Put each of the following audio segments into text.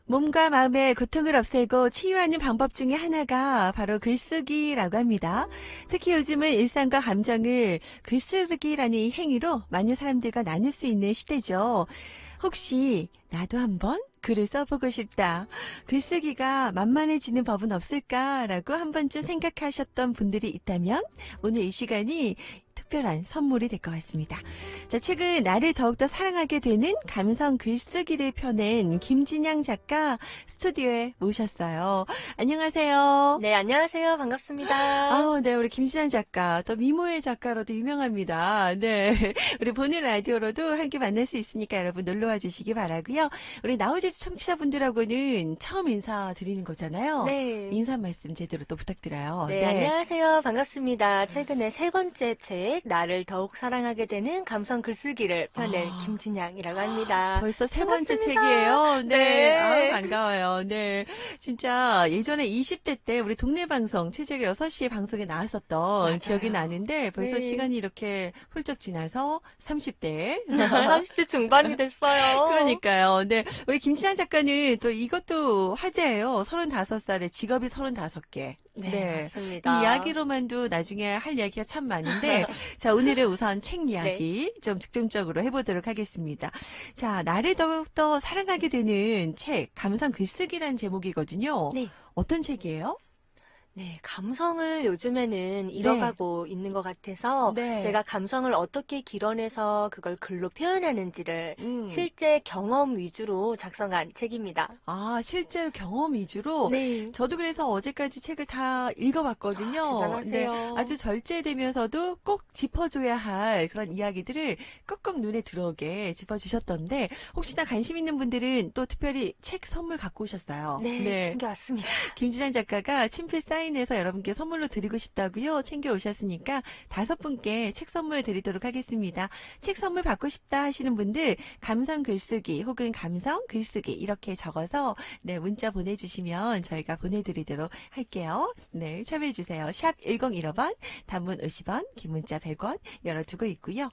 몸과 마음의 고통을 없애고 치유하는 방법 중에 하나가 바로 글쓰기라고 합니다. 특히 요즘은 일상과 감정을 글쓰기라는 이 행위로 많은 사람들과 나눌 수 있는 시대죠. 혹시 나도 한번 글을 써보고 싶다. 글쓰기가 만만해지는 법은 없을까라고 한 번쯤 생각하셨던 분들이 있다면 오늘 이 시간이 특별한 선물이 될 것 같습니다. 자, 최근 나를 더욱더 사랑하게 되는 감성 글쓰기를 펴낸 김진양 작가 스튜디오에 모셨어요. 안녕하세요. 네, 안녕하세요. 반갑습니다. 네, 우리 김진양 작가, 또 미모의 작가로도 유명합니다. 네, 우리 보는 라디오로도 함께 만날 수 있으니까 여러분 놀러와 주시기 바라고요. 우리 나우제주 청취자분들하고는 처음 인사드리는 거잖아요. 네. 인사 말씀 제대로 또 부탁드려요. 네, 네. 안녕하세요. 반갑습니다. 최근에 세 번째 책, 나를 더욱 사랑하게 되는 감성 글쓰기를 펴낸 아, 김진양이라고 합니다. 벌써 세 번째 반갑습니다. 책이에요. 네. 네. 반가워요. 네. 진짜 예전에 20대 때 우리 동네 방송, 최저가 6시에 방송에 나왔었던 기억이 맞아요. 나는데 벌써 네. 시간이 이렇게 훌쩍 지나서 30대. 30대 중반이 됐어요. 그러니까요. 네. 우리 김치환 작가는 또 이것도 화제예요. 35살에 직업이 35개. 네, 네. 이 맞습니다. 이야기로만도 나중에 할 이야기가 참 많은데, 자, 오늘은 우선 책 네. 이야기 좀 중점적으로 해보도록 하겠습니다. 자, 나를 더욱더 사랑하게 되는 책, 감성 글쓰기란 제목이거든요. 네. 어떤 책이에요? 네, 감성을 요즘에는 네. 잃어가고 있는 것 같아서 네. 제가 감성을 어떻게 길어내서 그걸 글로 표현하는지를 음. 실제 경험 위주로 작성한 책입니다. 실제로 경험 위주로? 네, 저도 그래서 어제까지 책을 다 읽어봤거든요. 네, 대단하세요. 아주 절제되면서도 꼭 짚어줘야 할 그런 이야기들을 꼭꼭 눈에 들어오게 짚어주셨던데, 혹시나 관심 있는 분들은 또 특별히 책 선물 갖고 오셨어요. 네, 네. 챙겨왔습니다. 김진환 작가가 친필 사인해서 여러분께 선물로 드리고 싶다고요. 챙겨 오셨으니까 5분께 책 선물 드리도록 하겠습니다. 책 선물 받고 싶다 하시는 분들 감성 글쓰기 혹은 감성 글쓰기 이렇게 적어서 네, 문자 보내주시면 저희가 보내드리도록 할게요. 네, 참여해 주세요. 샵 1015번, 단문 50원, 긴 문자 100원 열어두고 있고요.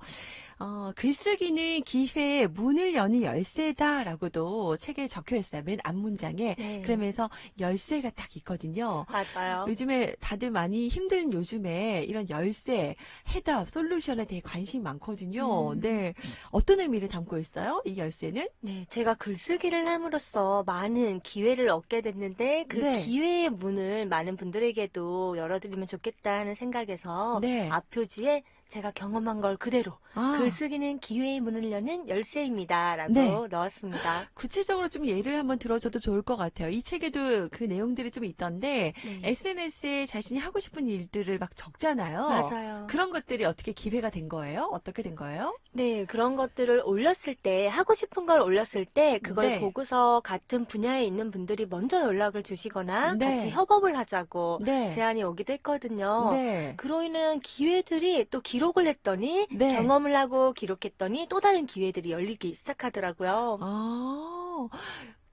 글쓰기는 기회의 문을 여는 열쇠다라고도 책에 적혀 있어요. 맨 앞문장에. 네, 그러면서 열쇠가 딱 있거든요. 맞아요. 요즘에 다들 많이 힘든 요즘에 이런 열쇠, 해답, 솔루션에 대해 관심이 많거든요. 음, 네. 어떤 의미를 담고 있어요? 이 열쇠는? 네, 제가 글쓰기를 함으로써 많은 기회를 얻게 됐는데 그 네. 기회의 문을 많은 분들에게도 열어드리면 좋겠다 하는 생각에서 네. 앞표지에 제가 경험한 걸 그대로 아, 글쓰기는 기회의 문을 여는 열쇠입니다. 네. 라고 넣었습니다. 구체적으로 좀 예를 한번 들어줘도 좋을 것 같아요. 이 책에도 그 내용들이 좀 있던데, 네, SNS에 자신이 하고 싶은 일들을 막 적잖아요. 맞아요. 그런 것들이 어떻게 기회가 된 거예요? 어떻게 된 거예요? 네, 그런 것들을 올렸을 때, 하고 싶은 걸 올렸을 때, 그걸 네. 보고서 같은 분야에 있는 분들이 먼저 연락을 주시거나 같이 네. 협업을 하자고 네. 제안이 오기도 했거든요. 네. 그로 인한 기회들이 또 기록을 했더니, 네. 경험을 하고 기록했더니 또 다른 기회들이 열리기 시작하더라고요. 아,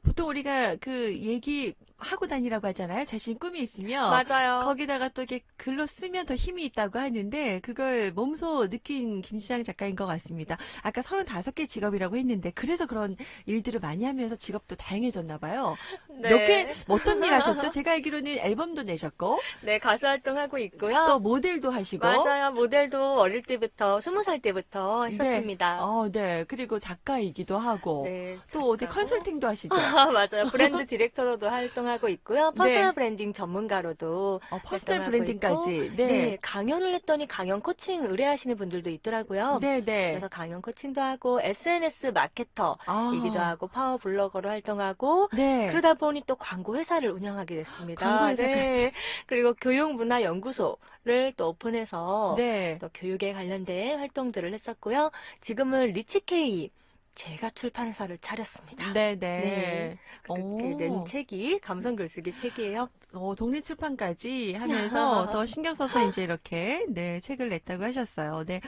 보통 우리가 그 얘기 하고 다니라고 하잖아요. 자신 꿈이 있으면 맞아요. 거기다가 또 이렇게 글로 쓰면 더 힘이 있다고 하는데 그걸 몸소 느낀 김시장 작가인 것 같습니다. 아까 35개 직업이라고 했는데 그래서 그런 일들을 많이 하면서 직업도 다양해졌나 봐요. 몇 개, 네. 어떤 일 하셨죠? 제가 알기로는 앨범도 내셨고 네, 가수 활동하고 또 있고요. 모델도 하시고 맞아요. 모델도 어릴 때부터, 20살 때부터 네. 했었습니다. 네. 그리고 작가이기도 하고 네, 또 어디 작가고. 컨설팅도 하시죠? 아, 맞아요. 브랜드 디렉터로도 활동하고 있고요. 퍼스널 네. 브랜딩 전문가로도 퍼스널 활동하고 있고, 브랜딩까지. 네. 네, 강연을 했더니 강연 코칭 의뢰하시는 분들도 있더라고요. 네네. 그래서 강연 코칭도 하고, SNS 마케터이기도 아, 하고, 파워 블로거로 활동하고, 네. 그러다 보니 또 광고 회사를 운영하게 광고 됐습니다. 네. 회사까지. 그리고 교육문화연구소를 또 오픈해서 네. 또 교육에 관련된 활동들을 했었고요. 지금은 리치케이 제가 출판사를 차렸습니다. 네. 네네. 그렇게 낸 오. 책이 감성 글쓰기 책이에요. 독립출판까지 하면서 더 신경 써서 이제 이렇게, 네, 책을 냈다고 하셨어요. 네,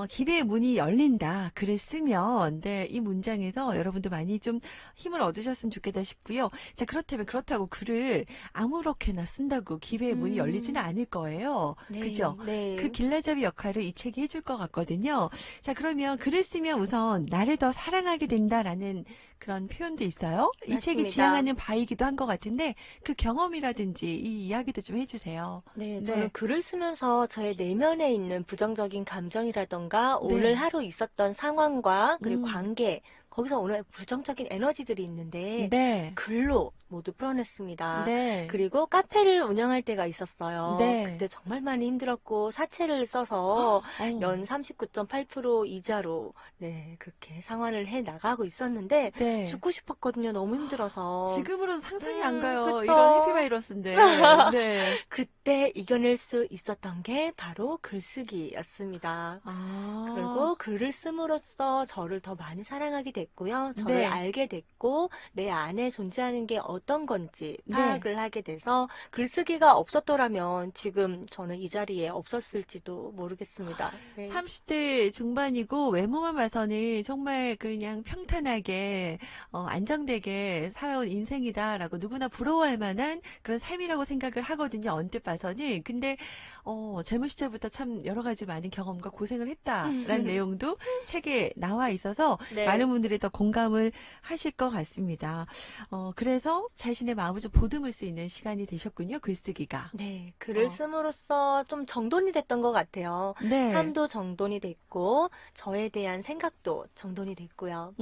기회의 문이 열린다. 글을 쓰면, 네, 이 문장에서 여러분도 많이 좀 힘을 얻으셨으면 좋겠다 싶고요. 자, 그렇다면 그렇다고 글을 아무렇게나 쓴다고 기회의 문이 열리지는 음, 않을 거예요. 그죠? 네, 그 네. 길라잡이 역할을 이 책이 해줄 것 같거든요. 자, 그러면 글을 쓰면 우선 나를 더 사랑하게 된다라는 그런 표현도 있어요. 이 책이 맞습니다. 지향하는 바이기도 한 것 같은데 그 경험이라든지 이 이야기도 좀 해주세요. 네, 저는 글을 쓰면서 저의 내면에 있는 부정적인 감정이라던가 오늘 네. 하루 있었던 상황과 그리고 음. 관계, 거기서 오는 부정적인 에너지들이 있는데 네. 글로 모두 풀어냈습니다. 네. 그리고 카페를 운영할 때가 있었어요. 네. 그때 정말 많이 힘들었고 사채를 써서 어. 연 39.8% 이자로 그렇게 상환을 해 나가고 있었는데 네. 죽고 싶었거든요. 너무 힘들어서. 지금으로는 상상이 안 가요. 그쵸. 이런 해피바이러스인데. 네. 그때 이겨낼 수 있었던 게 바로 글쓰기였습니다. 아. 그리고 글을 씀으로써 저를 더 많이 사랑하게 됐고요. 저를 네. 알게 됐고 내 안에 존재하는 게 어떤 건지 파악을 하게 돼서 글쓰기가 없었더라면 지금 저는 이 자리에 없었을지도 모르겠습니다. 네. 30대 중반이고 외모만 봐서는 정말 그냥 평탄하게 안정되게 살아온 인생이다라고 누구나 부러워할 만한 그런 삶이라고 생각을 하거든요. 언뜻 봐서는. 근데 젊은 시절부터 참 여러 가지 많은 경험과 고생을 했다라는 내용도 책에 나와 있어서 네. 많은 분들이 더 공감을 하실 것 같습니다. 그래서 자신의 마음을 좀 보듬을 수 있는 시간이 되셨군요. 글쓰기가. 네, 글을 씀으로써 좀 정돈이 됐던 것 같아요. 네. 삶도 정돈이 됐고, 저에 대한 생각도 정돈이 됐고요.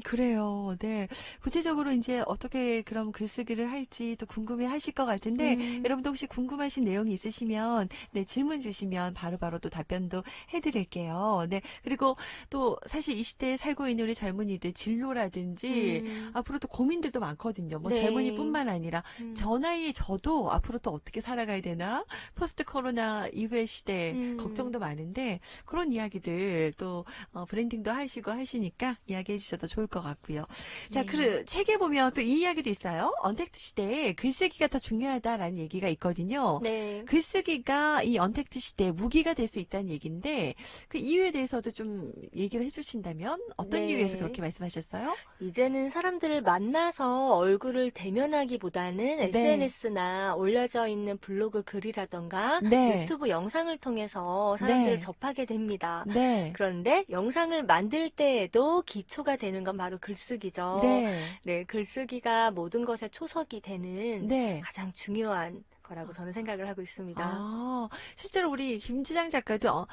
그래요. 네. 구체적으로 이제 어떻게 그럼 글쓰기를 할지 또 궁금해 하실 것 같은데, 여러분도 혹시 궁금하신 내용이 있으시면, 네, 질문 주시면 바로바로 또 답변도 해드릴게요. 네. 그리고 또 사실 이 시대에 살고 있는 우리 젊은이들 진로라든지, 앞으로 또 고민들도 많거든요. 뭐 네. 젊은이뿐만 아니라, 저 나이에 저도 앞으로 또 어떻게 살아가야 되나? 포스트 코로나 이후의 시대, 걱정도 많은데, 그런 이야기들 또, 브랜딩도 하시고 하시니까 이야기해 주셔도 좋을 것 같고요. 자, 네. 그 책에 보면 또 이 이야기도 있어요. 언택트 시대에 글쓰기가 더 중요하다라는 얘기가 있거든요. 네. 글쓰기가 이 언택트 시대에 무기가 될 수 있다는 얘기인데 그 이유에 대해서도 좀 얘기를 해주신다면 어떤 네. 이유에서 그렇게 말씀하셨어요? 이제는 사람들을 만나서 얼굴을 대면하기보다는 네. SNS나 올려져 있는 블로그 글이라던가 네. 유튜브 영상을 통해서 사람들을 네. 접하게 됩니다. 네. 그런데 영상을 만들 때에도 기초가 되는 건 바로 글쓰기죠. 네. 네, 글쓰기가 모든 것의 초석이 되는 네. 가장 중요한 거라고 저는 생각을 하고 있습니다. 아, 실제로 우리 김지장 작가도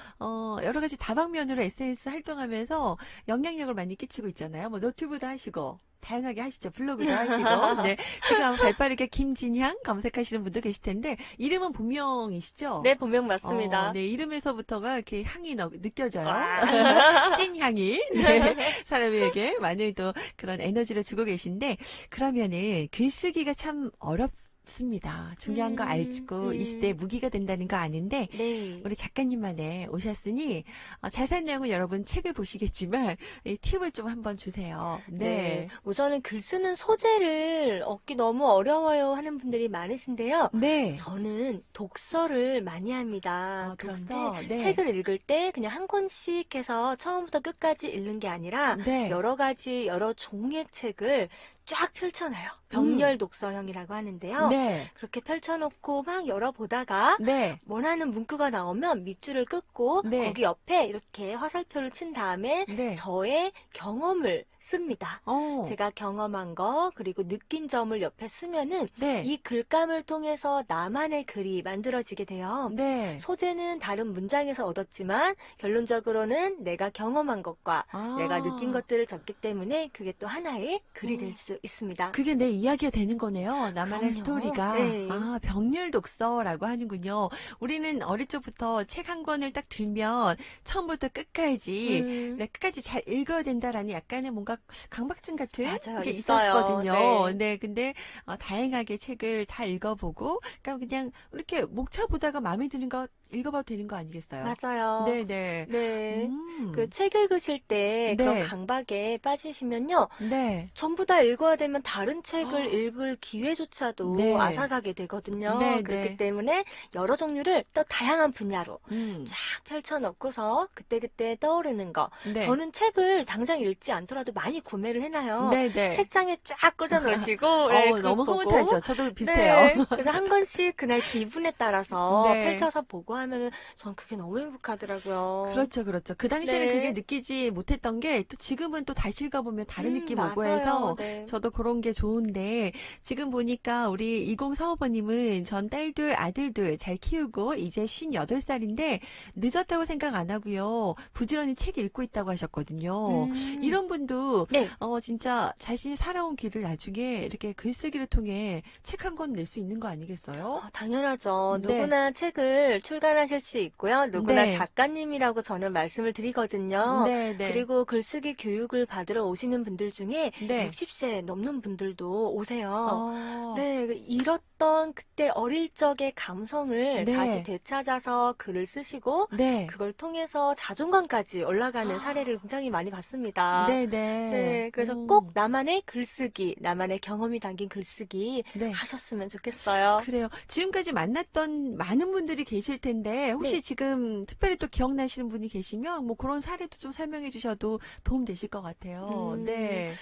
여러 가지 다방면으로 SNS 활동하면서 영향력을 많이 끼치고 있잖아요. 뭐 너튜브도 하시고 다양하게 하시죠. 블로그도 하시고. 네. 지금 아마 발빠르게 김진향 검색하시는 분도 계실 텐데 이름은 본명이시죠? 네, 본명 맞습니다. 네, 이름에서부터가 이렇게 향이 느껴져요. 와. 찐향이. 네, 사람에게 많은 또 그런 에너지를 주고 계신데 그러면은 글쓰기가 참 어렵습니다. 중요한 거 알고 이 시대에 무기가 된다는 거 아는데 네. 우리 작가님만에 오셨으니 자세한 내용은 여러분 책을 보시겠지만 이 팁을 좀 한번 주세요. 네. 우선은 글 쓰는 소재를 얻기 너무 어려워요 하는 분들이 많으신데요. 네. 저는 독서를 많이 합니다. 그런데 독서. 네. 책을 읽을 때 그냥 한 권씩 해서 처음부터 끝까지 읽는 게 아니라 네. 여러 가지 여러 종의 책을 쫙 펼쳐놔요. 병렬 독서형이라고 하는데요. 네. 그렇게 펼쳐놓고 막 열어보다가 네. 원하는 문구가 나오면 밑줄을 긋고 네. 거기 옆에 이렇게 화살표를 친 다음에 네. 저의 경험을 씁니다. 어. 제가 경험한 거 그리고 느낀 점을 옆에 쓰면은 네. 이 글감을 통해서 나만의 글이 만들어지게 돼요. 네. 소재는 다른 문장에서 얻었지만 결론적으로는 내가 경험한 것과 내가 느낀 것들을 적기 때문에 그게 또 하나의 글이 될 수 있습니다. 그게 내 이야기가 되는 거네요. 나만의 그럼요. 스토리가. 네. 병렬 독서라고 하는군요. 우리는 어릴 적부터 책 한 권을 딱 들면 처음부터 끝까지 끝까지 잘 읽어야 된다라는 약간의 뭔가 강박증 같은 맞아요. 게 있어요. 있었거든요. 네. 근데 다양하게 책을 다 읽어보고 그러니까 그냥 이렇게 목차 보다가 마음에 드는 거 읽어봐도 되는 거 아니겠어요? 맞아요. 네네. 네. 그 책 읽으실 때 네. 그런 강박에 빠지시면요. 네. 전부 다 읽어야 되면 다른 책을 읽을 기회조차도 네. 앗아가게 되거든요. 네, 그렇기 네. 때문에 여러 종류를 또 다양한 분야로 쫙 펼쳐놓고서 그때그때 떠오르는 거. 네. 저는 책을 당장 읽지 않더라도 많이 구매를 해놔요. 네네. 책장에 쫙 꽂아놓으시고 네, 그거 너무 보고. 흐뭇하죠. 저도 비슷해요. 네. 그래서 한 권씩 그날 기분에 따라서 네. 펼쳐서 보고 하면은 전 그게 너무 행복하더라고요. 그렇죠, 그렇죠. 그 당시에는 그게 네. 느끼지 못했던 게 또 지금은 또 다시 읽어보면 다른 느낌 오고 맞아요. 해서 네. 저도 그런 게 좋은데 지금 보니까 우리 2045번님은 전 딸들, 아들들 잘 키우고 이제 58살인데 늦었다고 생각 안 하고요. 부지런히 책 읽고 있다고 하셨거든요. 음, 이런 분도 네. 진짜 자신이 살아온 길을 나중에 이렇게 글쓰기를 통해 책 한 권 낼 수 있는 거 아니겠어요? 당연하죠. 네, 누구나 책을 출간하실 수 있고요. 누구나 네, 작가님이라고 저는 말씀을 드리거든요. 네, 네, 그리고 글쓰기 교육을 받으러 오시는 분들 중에 네. 60세 넘는 분들도 오세요. 어, 네, 잃었던 그때 어릴 적의 감성을 다시 네, 되찾아서 글을 쓰시고 네. 그걸 통해서 자존감까지 올라가는 사례를 굉장히 많이 봤습니다. 네네. 네, 그래서 꼭 나만의 글쓰기, 나만의 경험이 담긴 글쓰기 네. 하셨으면 좋겠어요. 그래요. 지금까지 만났던 많은 분들이 계실 텐데, 혹시 네. 지금 특별히 또 기억나시는 분이 계시면, 뭐 그런 사례도 좀 설명해 주셔도 도움 되실 것 같아요. 음, 네.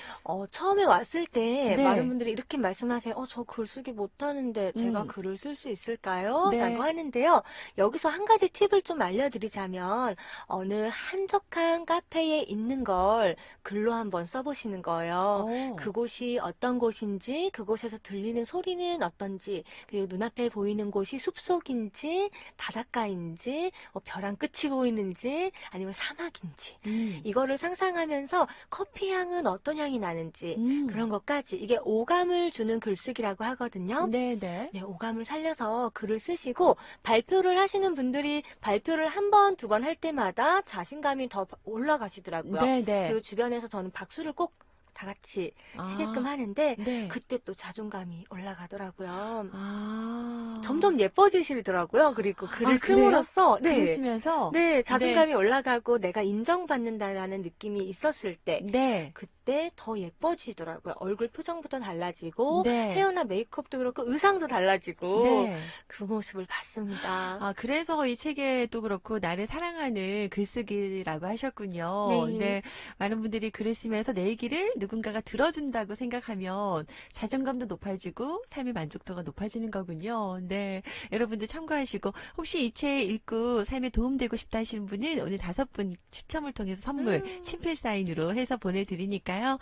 처음에 왔을 때 많은 네. 분들이 이렇게 말씀하세요. 저 글쓰기 못하는데 제가 음. 글을 쓸 수 있을까요? 라고 네. 하는데요. 여기서 한 가지 팁을 좀 알려드리자면, 어느 한적한 카페에 있는 걸 글로 한번 써보시는 거예요. 어. 그곳이 어떤 곳인지, 그곳에서 들리는 소리는 어떤지, 그리고 눈앞에 보이는 곳이 숲속인지, 바닷가인지, 벼랑 끝이 보이는지, 아니면 사막인지, 음. 이거를 상상하면서 커피 향은 어떤 향이 나는지 음. 그런 것까지 이게 오감을 주는 글쓰기라고 하거든요. 네네. 네, 오감을 살려서 글을 쓰시고 발표를 하시는 분들이 발표를 한 번, 두 번 할 때마다 자신감이 더 올라가시더라고요. 네네. 그리고 주변에서 저는 박수를 꼭 다 같이 치게끔 아, 하는데 네. 그때 또 자존감이 올라가더라고요. 아. 점점 예뻐지시더라고요. 그리고 글을 아, 그래요? 씀으로써 글을 네. 쓰면서? 네, 네. 자존감이 올라가고 내가 인정받는다라는 느낌이 있었을 때, 네. 그때 더 예뻐지더라고요. 얼굴 표정부터 달라지고, 네. 헤어나 메이크업도 그렇고, 의상도 달라지고, 네. 그 모습을 봤습니다. 아, 그래서 이 책에도 그렇고 나를 사랑하는 글쓰기라고 하셨군요. 네. 네, 많은 분들이 글을 쓰면서 내 얘기를 누군가가 들어준다고 생각하면 자존감도 높아지고 삶의 만족도가 높아지는 거군요. 네, 여러분들 참고하시고 혹시 이 책 읽고 삶에 도움되고 싶다 하시는 분은 오늘 5분 추첨을 통해서 선물 음, 친필 사인으로 해서 보내드리니까요.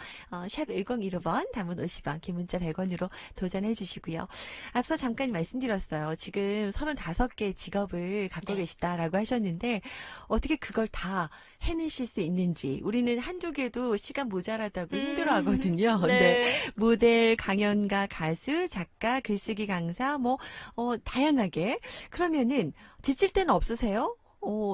샵 1015번, 단문 50원, 긴 문자 100원으로 도전해 주시고요. 앞서 잠깐 말씀드렸어요. 지금 35개의 직업을 갖고 네. 계시다라고 하셨는데 어떻게 그걸 다 해내실 수 있는지 우리는 한두 개도 시간 모자라다고 힘들어하거든요. 네. 네. 모델, 강연가, 가수, 작가, 글쓰기 강사 뭐 다양하게 그러면은 지칠 때는 없으세요?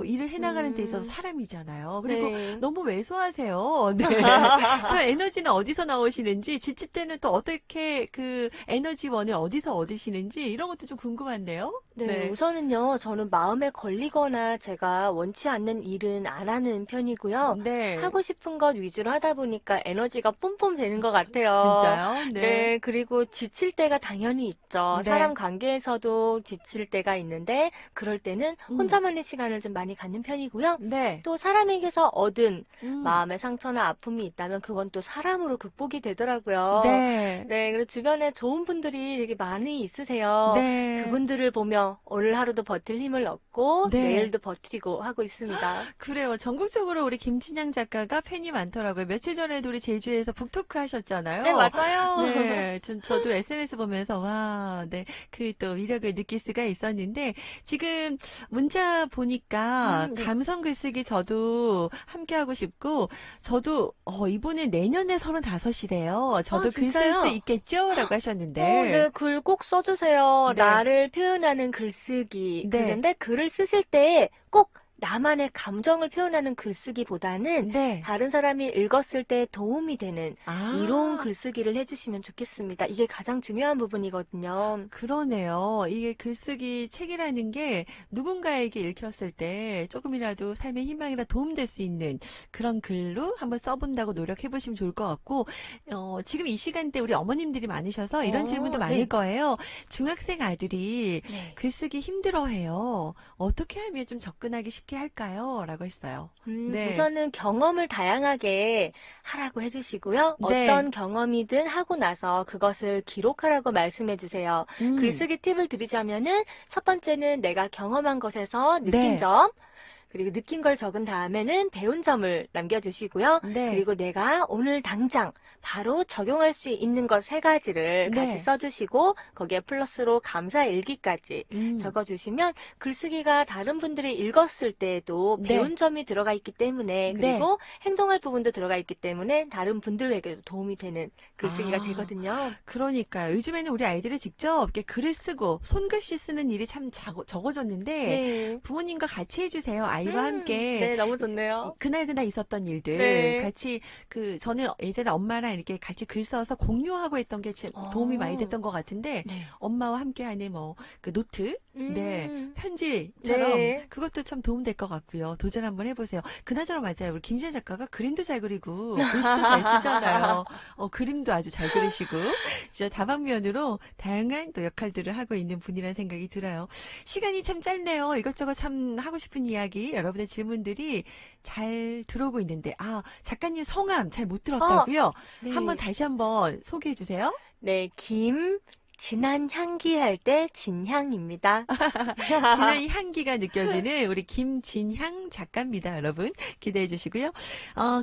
일을 해나가는 데 있어서 음, 사람이잖아요. 그리고 네. 너무 왜소하세요. 네. 그럼 에너지는 어디서 나오시는지, 지칠 때는 또 어떻게 그 에너지원을 어디서 얻으시는지, 이런 것도 좀 궁금한데요? 네, 네. 우선은요, 저는 마음에 걸리거나 제가 원치 않는 일은 안 하는 편이고요. 네. 하고 싶은 것 위주로 하다 보니까 에너지가 뿜뿜 되는 것 같아요. 진짜요? 네. 네, 그리고 지칠 때가 당연히 있죠. 사람 네. 관계에서도 지칠 때가 있는데, 그럴 때는 음. 혼자만의 시간을 좀 많이 갖는 편이고요. 네. 또 사람에게서 얻은 음. 마음의 상처나 아픔이 있다면 그건 또 사람으로 극복이 되더라고요. 네. 네, 그리고 주변에 좋은 분들이 되게 많이 있으세요. 네. 그분들을 보며 오늘 하루도 버틸 힘을 얻고 네. 내일도 버티고 하고 있습니다. 그래요. 전국적으로 우리 김친양 작가가 팬이 많더라고요. 며칠 전에도 우리 제주에서 북토크 네, 하셨잖아요. 맞아요. 네, 저도 SNS 보면서 와, 네, 그 또 위력을 느낄 수가 있었는데 지금 문자 보니까 네. 감성 글쓰기 저도 함께 하고 싶고 저도 이번에 내년에 35이래요. 아, 저도 글 쓸 수 진짜요? 있겠죠?라고 하셨는데 네, 글 꼭 써주세요. 네, 나를 표현하는 글쓰기. 네, 그런데 글을 쓰실 때 꼭 나만의 감정을 표현하는 글쓰기보다는 네. 다른 사람이 읽었을 때 도움이 되는 이로운 아. 글쓰기를 해주시면 좋겠습니다. 이게 가장 중요한 부분이거든요. 그러네요. 이게 글쓰기 책이라는 게 누군가에게 읽혔을 때 조금이라도 삶의 희망이나 도움될 수 있는 그런 글로 한번 써본다고 노력해보시면 좋을 것 같고, 지금 이 시간대 우리 어머님들이 많으셔서 이런 질문도 많을 네. 거예요. 중학생 아들이 네. 글쓰기 힘들어해요. 어떻게 하면 좀 접근하기 쉽게 어떻게 할까요? 라고 했어요. 네. 우선은 경험을 다양하게 하라고 해주시고요. 네. 어떤 경험이든 하고 나서 그것을 기록하라고 말씀해 주세요. 글쓰기 팁을 드리자면은 첫 번째는 내가 경험한 것에서 느낀 네. 점, 그리고 느낀 걸 적은 다음에는 배운 점을 남겨주시고요. 네. 그리고 내가 오늘 당장 바로 적용할 수 있는 것 3가지를 네. 같이 써주시고 거기에 플러스로 감사 일기까지 음. 적어주시면 글쓰기가 다른 분들이 읽었을 때에도 네. 배운 점이 들어가 있기 때문에 그리고 행동할 부분도 들어가 있기 때문에 다른 분들에게도 도움이 되는 글쓰기가 아. 되거든요. 그러니까요. 요즘에는 우리 아이들이 직접 이렇게 글을 쓰고 손글씨 쓰는 일이 참 적어졌는데 네. 부모님과 같이 해주세요. 아이와 함께 네, 너무 좋네요. 그날 있었던 일들 네. 같이 저는 예전에 엄마랑 이렇게 같이 글 써서 공유하고 했던 게 도움이 많이 됐던 것 같은데 네. 엄마와 함께하는 그 노트, 네, 편지처럼 네. 그것도 참 도움될 것 같고요. 도전 한번 해보세요. 그나저나 맞아요. 우리 김지현 작가가 그림도 잘 그리고 글씨도 잘 쓰잖아요. 그림도 아주 잘 그리시고 진짜 다방면으로 다양한 또 역할들을 하고 있는 분이라는 생각이 들어요. 시간이 참 짧네요. 이것저것 참 하고 싶은 이야기, 여러분의 질문들이 잘 들어오고 있는데 작가님 성함 잘 못 들었다고요? 네. 한번 다시 한번 소개해 주세요. 네, 진한 향기 할 때 진향입니다. 진한 이 향기가 느껴지는 우리 김진향 작가입니다, 여러분. 기대해 주시고요.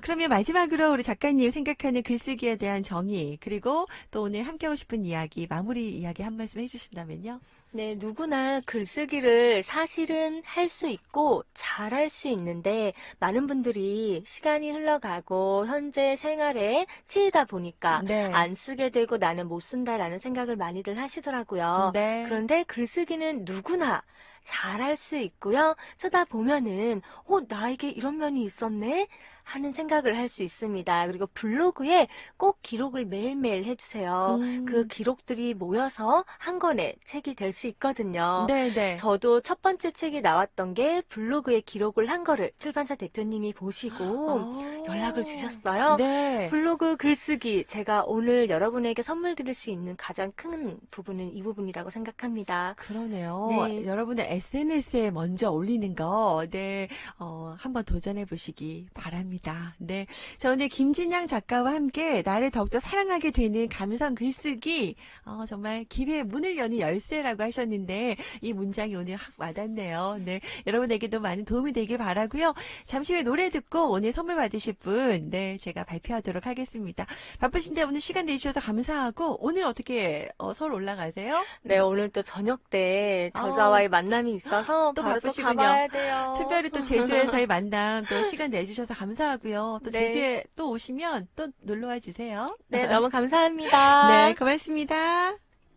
그러면 마지막으로 우리 작가님 생각하는 글쓰기에 대한 정의, 그리고 또 오늘 함께하고 싶은 이야기, 마무리 이야기 한 말씀 해주신다면요. 네, 누구나 글쓰기를 사실은 할 수 있고 잘할 수 있는데 많은 분들이 시간이 흘러가고 현재 생활에 치이다 보니까 네. 안 쓰게 되고 나는 못 쓴다라는 생각을 많이들 하시더라고요. 네. 그런데 글쓰기는 누구나 잘할 수 있고요. 쓰다 보면은 나에게 이런 면이 있었네? 하는 생각을 할 수 있습니다. 그리고 블로그에 꼭 기록을 매일매일 해주세요. 그 기록들이 모여서 한 권의 책이 될 수 있거든요. 네네. 저도 첫 번째 책이 나왔던 게 블로그에 기록을 한 거를 출판사 대표님이 보시고 연락을 주셨어요. 네. 블로그 글쓰기 제가 오늘 여러분에게 선물 드릴 수 있는 가장 큰 부분은 이 부분이라고 생각합니다. 그러네요. 네. 여러분의 SNS에 먼저 올리는 거, 네, 한번 도전해 보시기 바랍니다. 네. 자, 오늘 김진양 작가와 함께 나를 더욱더 사랑하게 되는 감성 글쓰기, 정말 기회의 문을 여는 열쇠라고 하셨는데, 이 문장이 오늘 확 와닿네요. 네. 여러분에게도 많은 도움이 되길 바라고요. 잠시 후에 노래 듣고 오늘 선물 받으실 분, 네, 제가 발표하도록 하겠습니다. 바쁘신데 오늘 시간 내주셔서 감사하고, 오늘 어떻게 서울 올라가세요? 네, 오늘 또 저녁 때 저자와의 만남이 있어서 또 바로 또 바쁘시군요. 가봐야 돼요. 특별히 또 제주에서의 만남 또 시간 내주셔서 감사하고요. 또 네. 제주에 또 오시면 또 놀러와 주세요. 네, 너무 감사합니다. 네, 고맙습니다.